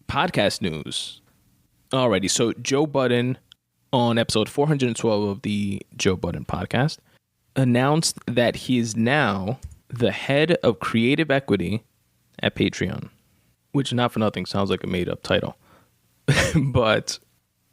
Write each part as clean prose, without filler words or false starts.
podcast news. Alrighty, so Joe Budden on episode 412 of the Joe Budden podcast announced that he is now the head of creative equity at Patreon, which not for nothing sounds like a made up title, but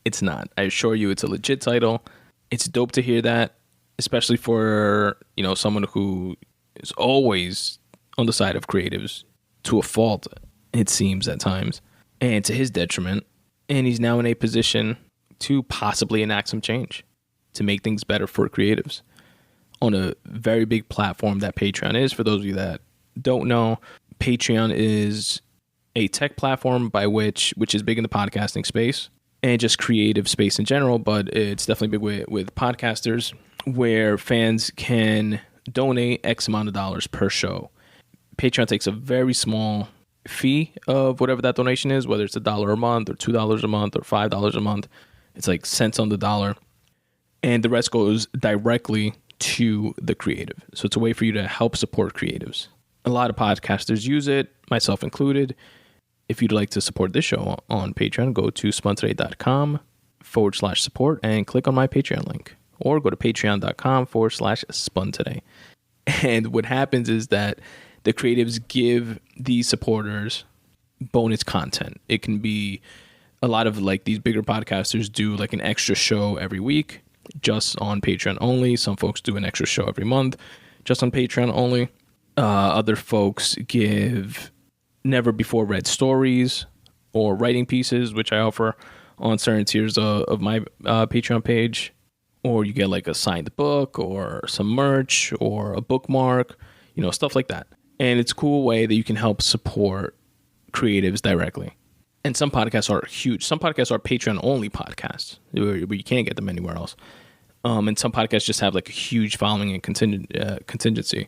it's not. I assure you it's a legit title. It's dope to hear that, especially for, someone who is always on the side of creatives to a fault, it seems at times, and to his detriment. And he's now in a position to possibly enact some change to make things better for creatives on a very big platform that Patreon is. For those of you that don't know, Patreon is a tech platform which is big in the podcasting space and just creative space in general, but it's definitely big with podcasters, where fans can donate X amount of dollars per show. Patreon takes a very small fee of whatever that donation is, whether it's $1 a month or $2 a month or $5 a month. It's like cents on the dollar. And the rest goes directly to the creative. So it's a way for you to help support creatives. A lot of podcasters use it, myself included. If you'd like to support this show on Patreon, go to spuntoday.com/support and click on my Patreon link. Or go to patreon.com/spuntoday. And what happens is that the creatives give these supporters bonus content. It can be a lot of like these bigger podcasters do like an extra show every week just on Patreon only. Some folks do an extra show every month just on Patreon only. Other folks give never before read stories or writing pieces, which I offer on certain tiers of my Patreon page. Or you get like a signed book or some merch or a bookmark, stuff like that. And it's a cool way that you can help support creatives directly. And some podcasts are huge. Some podcasts are Patreon only podcasts where you can't get them anywhere else. And some podcasts just have like a huge following and contingency.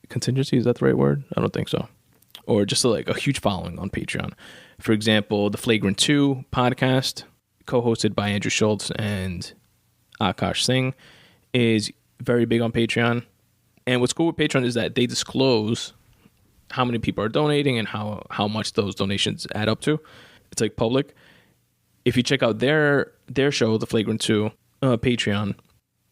Contingency, is that the right word? I don't think so. Or just like a huge following on Patreon. For example, the Flagrant 2 podcast, co-hosted by Andrew Schultz and Akash Singh, is very big on Patreon. And what's cool with Patreon is that they disclose how many people are donating and how much those donations add up to. It's like public. If you check out their show, the Flagrant 2 Patreon,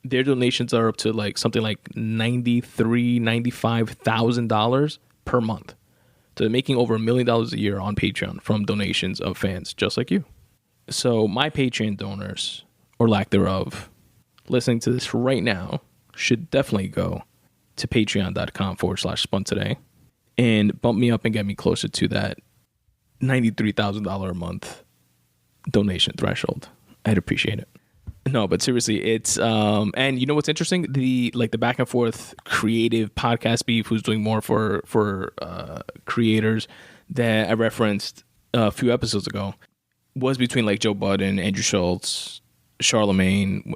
their donations are up to like something like $95,000 per month. So they're making over $1 million a year on Patreon from donations of fans just like you. So my Patreon donors, or lack thereof, listening to this right now, should definitely go to patreon.com/spuntoday and bump me up and get me closer to that $93,000 a month donation threshold. I'd appreciate it. No, but seriously, it's and you know what's interesting? The back and forth creative podcast beef, who's doing more for creators, that I referenced a few episodes ago, was between like Joe Budden, Andrew Schultz, Charlemagne,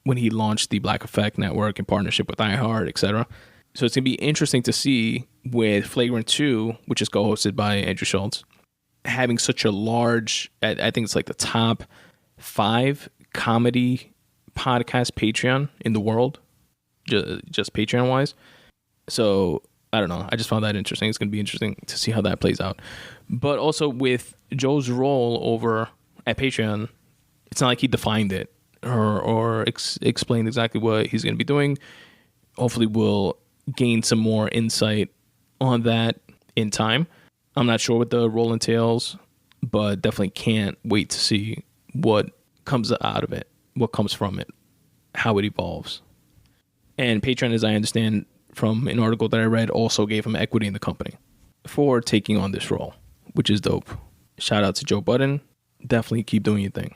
when he launched the Black Effect Network in partnership with iHeart, etc. So it's going to be interesting to see with Flagrant 2, which is co-hosted by Andrew Schultz, having such a large, I think it's like the top 5 comedy podcast Patreon in the world, just Patreon-wise. So, I don't know. I just found that interesting. It's going to be interesting to see how that plays out. But also with Joe's role over at Patreon, it's not like he defined it or explained exactly what he's going to be doing. Hopefully we'll gain some more insight on that in time. I'm not sure what the role entails, but definitely can't wait to see what comes out of it, what comes from it, how it evolves. And Patreon, as I understand from an article that I read, also gave him equity in the company for taking on this role, which is dope. Shout out to Joe Budden. Definitely keep doing your thing.